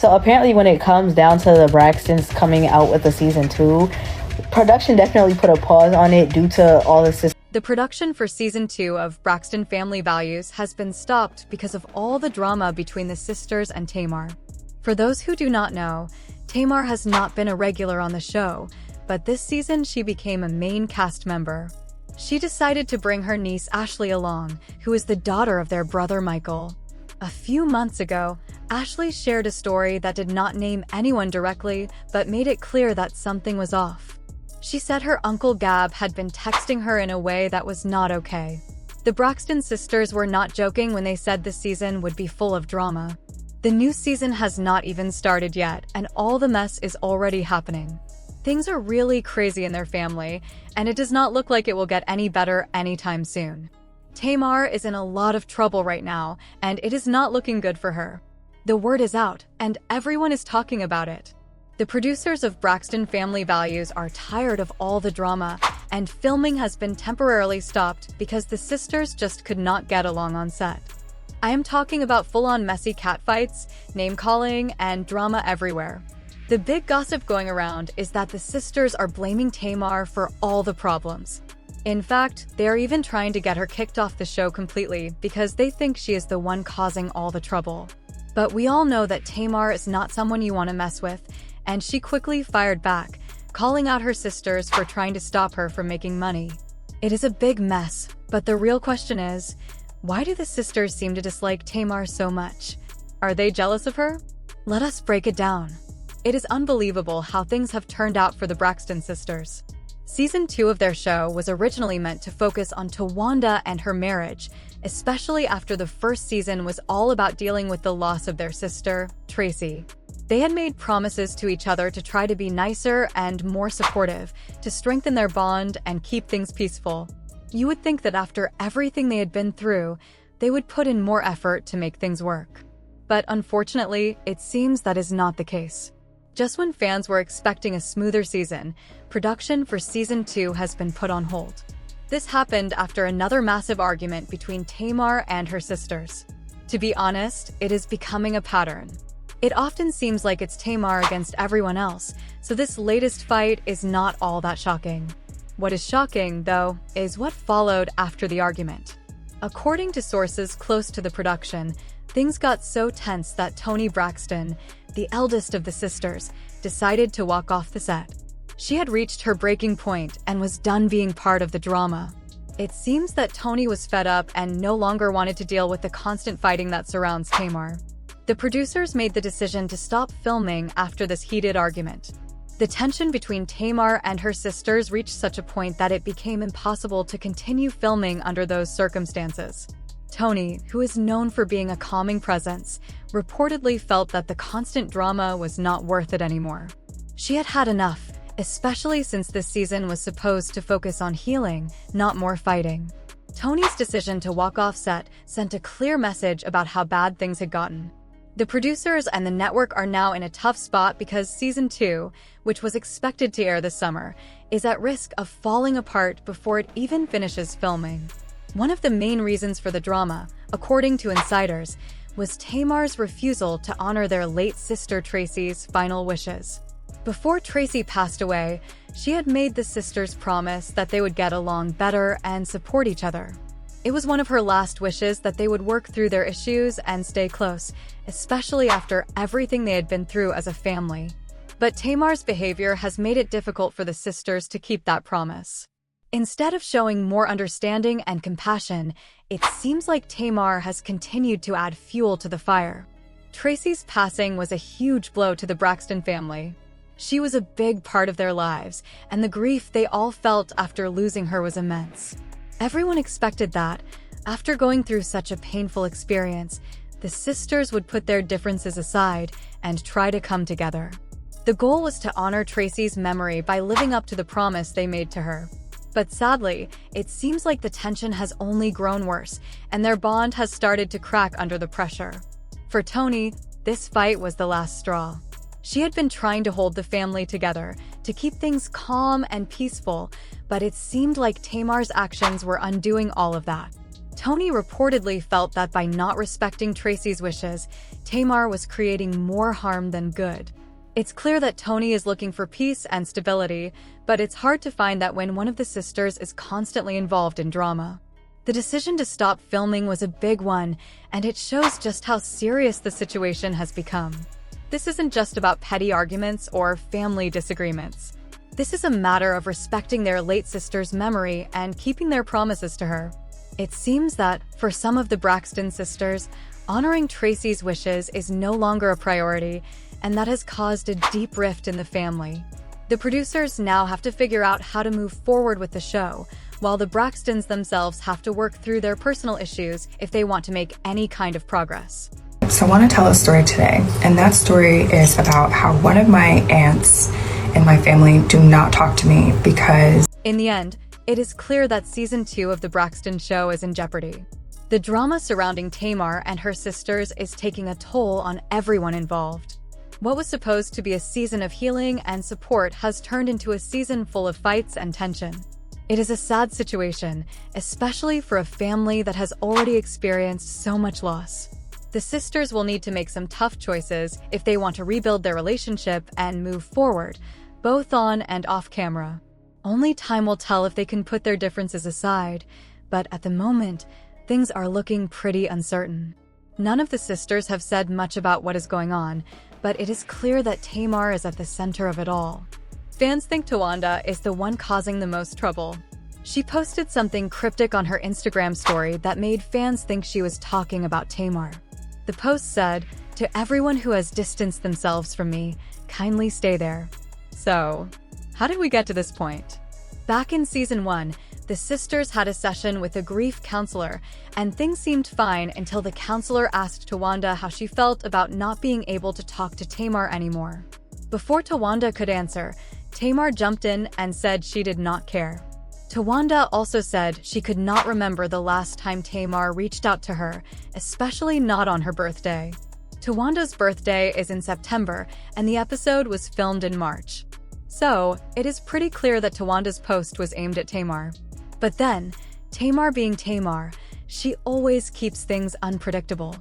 So apparently when it comes down to the Braxtons coming out with the season 2, production definitely put a pause on it due to all this. The production for season 2 of Braxton Family Values has been stopped because of all the drama between the sisters and Tamar. For those who do not know, Tamar has not been a regular on the show, but this season she became a main cast member. She decided to bring her niece Ashley along, who is the daughter of their brother Michael. A few months ago, Ashley shared a story that did not name anyone directly, but made it clear that something was off. She said her Uncle Gab had been texting her in a way that was not okay. The Braxton sisters were not joking when they said this season would be full of drama. The new season has not even started yet, and all the mess is already happening. Things are really crazy in their family, and it does not look like it will get any better anytime soon. Tamar is in a lot of trouble right now, and it is not looking good for her. The word is out, and everyone is talking about it. The producers of Braxton Family Values are tired of all the drama, and filming has been temporarily stopped because the sisters just could not get along on set. I am talking about full-on messy catfights, name-calling, and drama everywhere. The big gossip going around is that the sisters are blaming Tamar for all the problems. In fact, they are even trying to get her kicked off the show completely because they think she is the one causing all the trouble. But we all know that Tamar is not someone you want to mess with, and she quickly fired back, calling out her sisters for trying to stop her from making money. It is a big mess, but the real question is, why do the sisters seem to dislike Tamar so much? Are they jealous of her? Let us break it down. It is unbelievable how things have turned out for the Braxton sisters. Season 2 of their show was originally meant to focus on Tawanda and her marriage, especially after the first season was all about dealing with the loss of their sister, Tracy. They had made promises to each other to try to be nicer and more supportive, to strengthen their bond and keep things peaceful. You would think that after everything they had been through, they would put in more effort to make things work. But unfortunately, it seems that is not the case. Just when fans were expecting a smoother season, production for season 2 has been put on hold. This happened after another massive argument between Tamar and her sisters. To be honest, it is becoming a pattern. It often seems like it's Tamar against everyone else, so this latest fight is not all that shocking. What is shocking, though, is what followed after the argument. According to sources close to the production, things got so tense that Toni Braxton, the eldest of the sisters, decided to walk off the set. She had reached her breaking point and was done being part of the drama. It seems that Toni was fed up and no longer wanted to deal with the constant fighting that surrounds Tamar. The producers made the decision to stop filming after this heated argument. The tension between Tamar and her sisters reached such a point that it became impossible to continue filming under those circumstances. Toni, who is known for being a calming presence, reportedly felt that the constant drama was not worth it anymore. She had had enough, especially since this season was supposed to focus on healing, not more fighting. Toni's decision to walk off set sent a clear message about how bad things had gotten. The producers and the network are now in a tough spot because season 2, which was expected to air this summer, is at risk of falling apart before it even finishes filming. One of the main reasons for the drama, according to insiders, was Tamar's refusal to honor their late sister Tracy's final wishes. Before Tracy passed away, she had made the sisters promise that they would get along better and support each other. It was one of her last wishes that they would work through their issues and stay close, especially after everything they had been through as a family. But Tamar's behavior has made it difficult for the sisters to keep that promise. Instead of showing more understanding and compassion, it seems like Tamar has continued to add fuel to the fire. Tracy's passing was a huge blow to the Braxton family. She was a big part of their lives, and the grief they all felt after losing her was immense. Everyone expected that, after going through such a painful experience, the sisters would put their differences aside and try to come together. The goal was to honor Tracy's memory by living up to the promise they made to her. But sadly, it seems like the tension has only grown worse, and their bond has started to crack under the pressure. For Toni, this fight was the last straw. She had been trying to hold the family together, to keep things calm and peaceful, but it seemed like Tamar's actions were undoing all of that. Toni reportedly felt that by not respecting Tracy's wishes, Tamar was creating more harm than good. It's clear that Toni is looking for peace and stability, but it's hard to find that when one of the sisters is constantly involved in drama. The decision to stop filming was a big one, and it shows just how serious the situation has become. This isn't just about petty arguments or family disagreements. This is a matter of respecting their late sister's memory and keeping their promises to her. It seems that, for some of the Braxton sisters, honoring Tracy's wishes is no longer a priority, and that has caused a deep rift in the family. The producers now have to figure out how to move forward with the show, while the Braxtons themselves have to work through their personal issues if they want to make any kind of progress. So I want to tell a story today, and that story is about how one of my aunts and my family do not talk to me because... In the end, it is clear that season 2 of the Braxton show is in jeopardy. The drama surrounding Tamar and her sisters is taking a toll on everyone involved. What was supposed to be a season of healing and support has turned into a season full of fights and tension. It is a sad situation, especially for a family that has already experienced so much loss. The sisters will need to make some tough choices if they want to rebuild their relationship and move forward, both on and off camera. Only time will tell if they can put their differences aside, but at the moment, things are looking pretty uncertain. None of the sisters have said much about what is going on, but it is clear that Tamar is at the center of it all. Fans think Towanda is the one causing the most trouble. She posted something cryptic on her Instagram story that made fans think she was talking about Tamar. The post said, "To everyone who has distanced themselves from me, kindly stay there." So, how did we get to this point? Back in season 1, the sisters had a session with a grief counselor, and things seemed fine until the counselor asked Towanda how she felt about not being able to talk to Tamar anymore. Before Towanda could answer, Tamar jumped in and said she did not care. Towanda also said she could not remember the last time Tamar reached out to her, especially not on her birthday. Towanda's birthday is in September, and the episode was filmed in March. So, it is pretty clear that Towanda's post was aimed at Tamar. But then, Tamar being Tamar, she always keeps things unpredictable.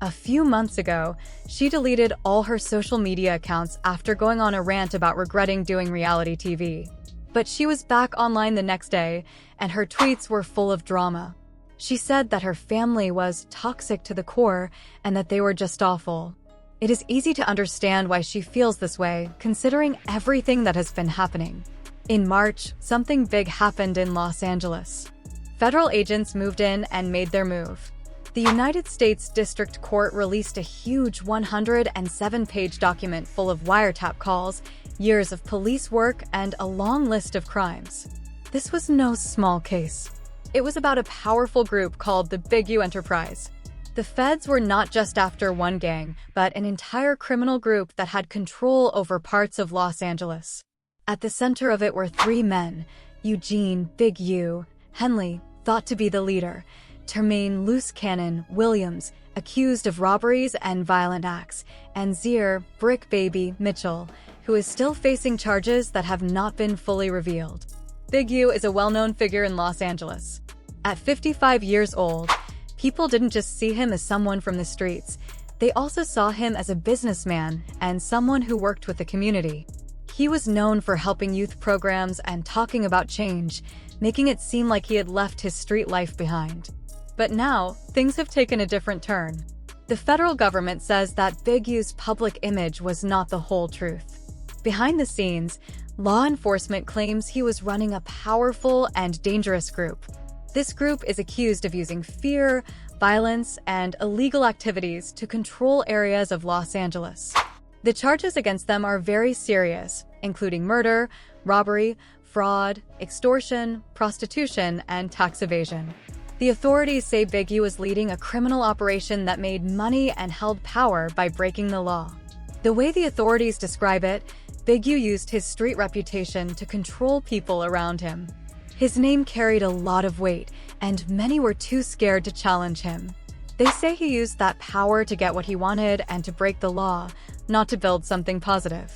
A few months ago, she deleted all her social media accounts after going on a rant about regretting doing reality TV. But she was back online the next day, and her tweets were full of drama. She said that her family was toxic to the core and that they were just awful. It is easy to understand why she feels this way, considering everything that has been happening. In March, something big happened in Los Angeles. Federal agents moved in and made their move. The United States District Court released a huge 107-page document full of wiretap calls, years of police work, and a long list of crimes. This was no small case. It was about a powerful group called the Big U Enterprise. The feds were not just after one gang, but an entire criminal group that had control over parts of Los Angeles. At the center of it were 3 men: Eugene, Big U, Henley, thought to be the leader, Termaine Loose Cannon Williams, accused of robberies and violent acts, and Zier Brick Baby Mitchell, who is still facing charges that have not been fully revealed. Big U is a well-known figure in Los Angeles. At 55 years old, people didn't just see him as someone from the streets. They also saw him as a businessman and someone who worked with the community. He was known for helping youth programs and talking about change, making it seem like he had left his street life behind. But now, things have taken a different turn. The federal government says that Big U's public image was not the whole truth. Behind the scenes, law enforcement claims he was running a powerful and dangerous group. This group is accused of using fear, violence, and illegal activities to control areas of Los Angeles. The charges against them are very serious, including murder, robbery, fraud, extortion, prostitution, and tax evasion. The authorities say Big U was leading a criminal operation that made money and held power by breaking the law. The way the authorities describe it, Big U used his street reputation to control people around him. His name carried a lot of weight, and many were too scared to challenge him. They say he used that power to get what he wanted and to break the law, not to build something positive.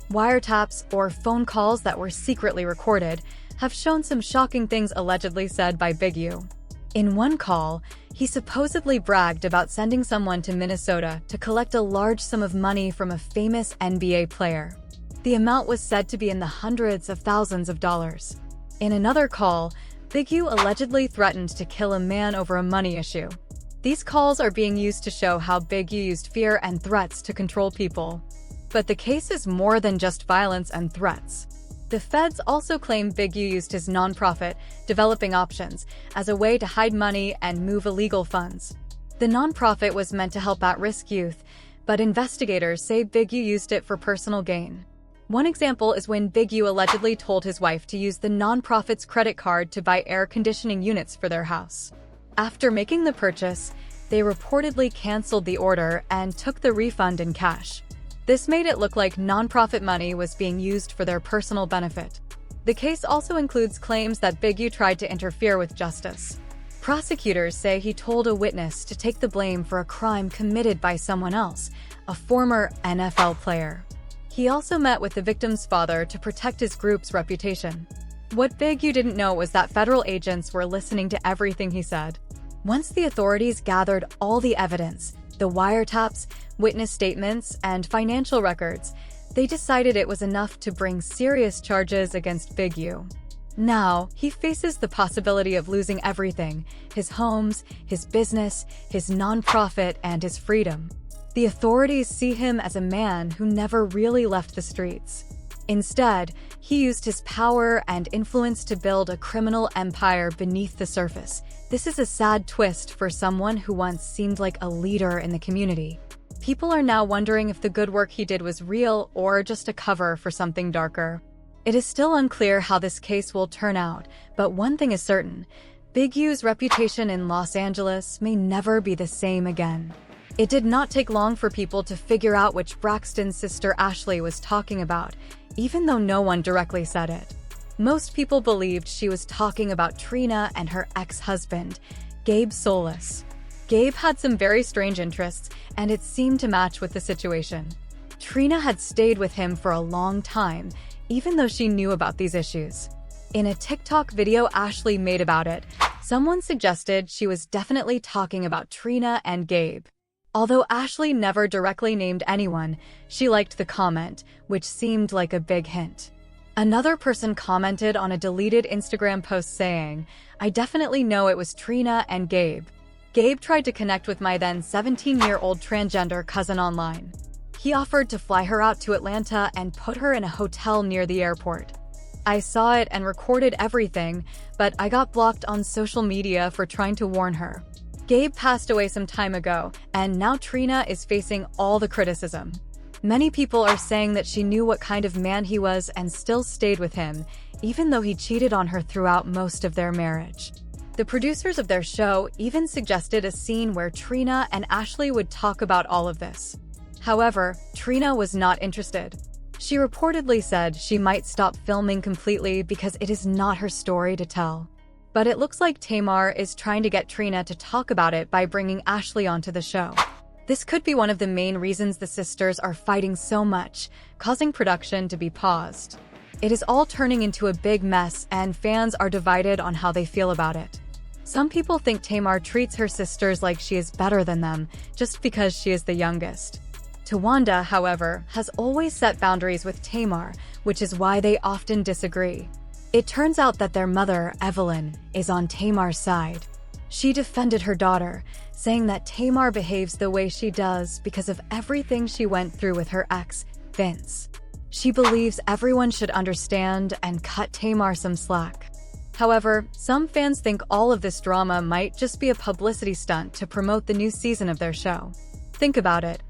Wiretaps, or phone calls that were secretly recorded, have shown some shocking things allegedly said by Big U. In one call, he supposedly bragged about sending someone to Minnesota to collect a large sum of money from a famous NBA player. The amount was said to be in the hundreds of thousands of dollars. In another call, Big U allegedly threatened to kill a man over a money issue. These calls are being used to show how Big U used fear and threats to control people. But the case is more than just violence and threats. The feds also claim Big U used his nonprofit, Developing Options, as a way to hide money and move illegal funds. The nonprofit was meant to help at-risk youth, but investigators say Big U used it for personal gain. One example is when Big U allegedly told his wife to use the nonprofit's credit card to buy air conditioning units for their house. After making the purchase, they reportedly canceled the order and took the refund in cash. This made it look like nonprofit money was being used for their personal benefit. The case also includes claims that Big U tried to interfere with justice. Prosecutors say he told a witness to take the blame for a crime committed by someone else, a former NFL player. He also met with the victim's father to protect his group's reputation. What Big U didn't know was that federal agents were listening to everything he said. Once the authorities gathered all the evidence, the wiretaps, witness statements, and financial records, they decided it was enough to bring serious charges against Big U. Now, he faces the possibility of losing everything: his homes, his business, his nonprofit, and his freedom. The authorities see him as a man who never really left the streets. Instead, he used his power and influence to build a criminal empire beneath the surface. This is a sad twist for someone who once seemed like a leader in the community. People are now wondering if the good work he did was real or just a cover for something darker. It is still unclear how this case will turn out, but one thing is certain: Big U's reputation in Los Angeles may never be the same again. It did not take long for people to figure out which Braxton's sister Ashley was talking about, even though no one directly said it. Most people believed she was talking about Trina and her ex-husband, Gabe Solis. Gabe had some very strange interests, and it seemed to match with the situation. Trina had stayed with him for a long time, even though she knew about these issues. In a TikTok video Ashley made about it, someone suggested she was definitely talking about Trina and Gabe. Although Ashley never directly named anyone, she liked the comment, which seemed like a big hint. Another person commented on a deleted Instagram post saying, "I definitely know it was Trina and Gabe. Gabe tried to connect with my then 17-year-old transgender cousin online. He offered to fly her out to Atlanta and put her in a hotel near the airport. I saw it and recorded everything, but I got blocked on social media for trying to warn her. Gabe passed away some time ago, and now Trina is facing all the criticism. Many people are saying that she knew what kind of man he was and still stayed with him, even though he cheated on her throughout most of their marriage." The producers of their show even suggested a scene where Trina and Ashley would talk about all of this. However, Trina was not interested. She reportedly said she might stop filming completely because it is not her story to tell. But it looks like Tamar is trying to get Trina to talk about it by bringing Ashley onto the show. This could be one of the main reasons the sisters are fighting so much, causing production to be paused. It is all turning into a big mess, and fans are divided on how they feel about it. Some people think Tamar treats her sisters like she is better than them, just because she is the youngest. Tawanda, however, has always set boundaries with Tamar, which is why they often disagree. It turns out that their mother, Evelyn, is on Tamar's side. She defended her daughter, saying that Tamar behaves the way she does because of everything she went through with her ex, Vince. She believes everyone should understand and cut Tamar some slack. However, some fans think all of this drama might just be a publicity stunt to promote the new season of their show. Think about it.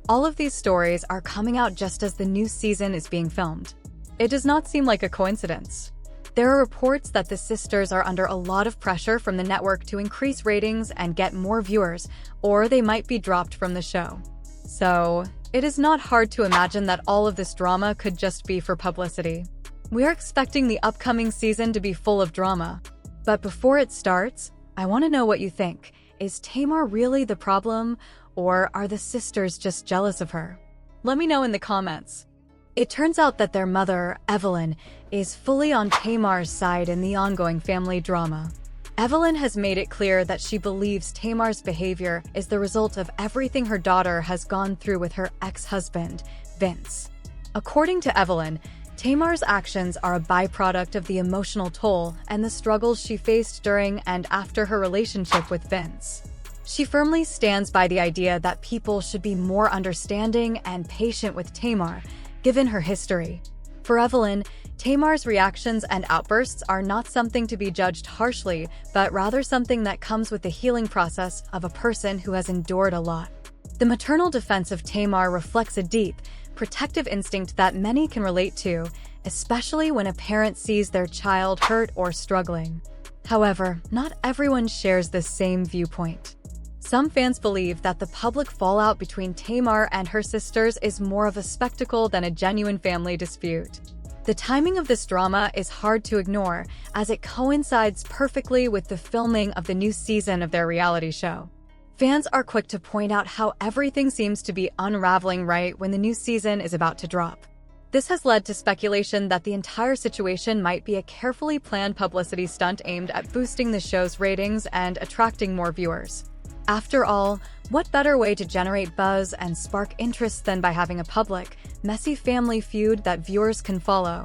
All of these stories are coming out just as the new season is being filmed. It does not seem like a coincidence. There are reports that the sisters are under a lot of pressure from the network to increase ratings and get more viewers, or they might be dropped from the show. So, it is not hard to imagine that all of this drama could just be for publicity. We are expecting the upcoming season to be full of drama. But before it starts, I want to know what you think. Is Tamar really the problem, or are the sisters just jealous of her? Let me know in the comments. It turns out that their mother, Evelyn, is fully on Tamar's side in the ongoing family drama. Evelyn has made it clear that she believes Tamar's behavior is the result of everything her daughter has gone through with her ex-husband, Vince. According to Evelyn, Tamar's actions are a byproduct of the emotional toll and the struggles she faced during and after her relationship with Vince. She firmly stands by the idea that people should be more understanding and patient with Tamar, given her history. For Evelyn, Tamar's reactions and outbursts are not something to be judged harshly, but rather something that comes with the healing process of a person who has endured a lot. The maternal defense of Tamar reflects a deep, protective instinct that many can relate to, especially when a parent sees their child hurt or struggling. However, not everyone shares this same viewpoint. Some fans believe that the public fallout between Tamar and her sisters is more of a spectacle than a genuine family dispute. The timing of this drama is hard to ignore, as it coincides perfectly with the filming of the new season of their reality show. Fans are quick to point out how everything seems to be unraveling right when the new season is about to drop. This has led to speculation that the entire situation might be a carefully planned publicity stunt aimed at boosting the show's ratings and attracting more viewers. After all, what better way to generate buzz and spark interest than by having a public, messy family feud that viewers can follow?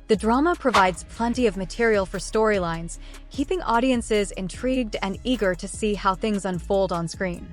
The drama provides plenty of material for storylines, keeping audiences intrigued and eager to see how things unfold on screen.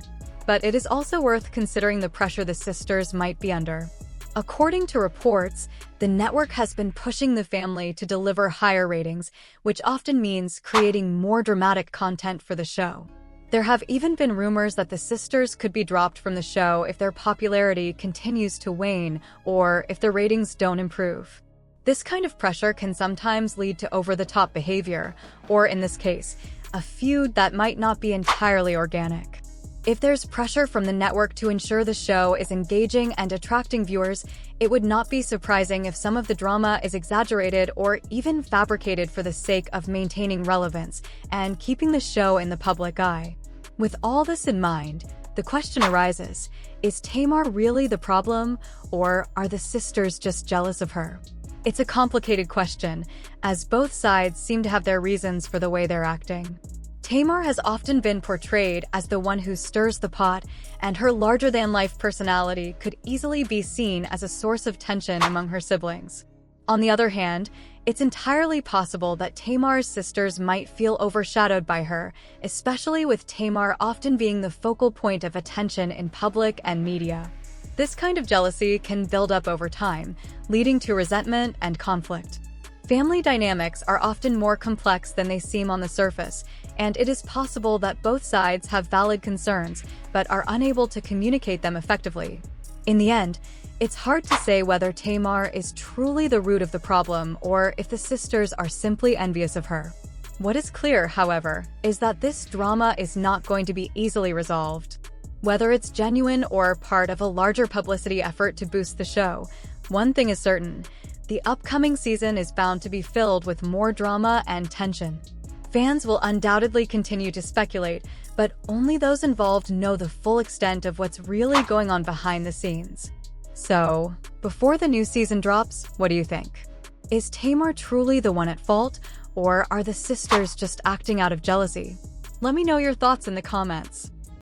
But it is also worth considering the pressure the sisters might be under. According to reports, the network has been pushing the family to deliver higher ratings, which often means creating more dramatic content for the show. There have even been rumors that the sisters could be dropped from the show if their popularity continues to wane or if the ratings don't improve. This kind of pressure can sometimes lead to over-the-top behavior, or in this case, a feud that might not be entirely organic. If there's pressure from the network to ensure the show is engaging and attracting viewers, it would not be surprising if some of the drama is exaggerated or even fabricated for the sake of maintaining relevance and keeping the show in the public eye. With all this in mind, the question arises, is Tamar really the problem, or are the sisters just jealous of her? It's a complicated question, as both sides seem to have their reasons for the way they're acting. Tamar has often been portrayed as the one who stirs the pot, and her larger-than-life personality could easily be seen as a source of tension among her siblings. On the other hand, it's entirely possible that Tamar's sisters might feel overshadowed by her, especially with Tamar often being the focal point of attention in public and media. This kind of jealousy can build up over time, leading to resentment and conflict. Family dynamics are often more complex than they seem on the surface, and it is possible that both sides have valid concerns, but are unable to communicate them effectively. In the end, it's hard to say whether Tamar is truly the root of the problem or if the sisters are simply envious of her. What is clear, however, is that this drama is not going to be easily resolved. Whether it's genuine or part of a larger publicity effort to boost the show, one thing is certain: the upcoming season is bound to be filled with more drama and tension. Fans will undoubtedly continue to speculate, but only those involved know the full extent of what's really going on behind the scenes. So, before the new season drops, what do you think? Is Tamar truly the one at fault, or are the sisters just acting out of jealousy? Let me know your thoughts in the comments.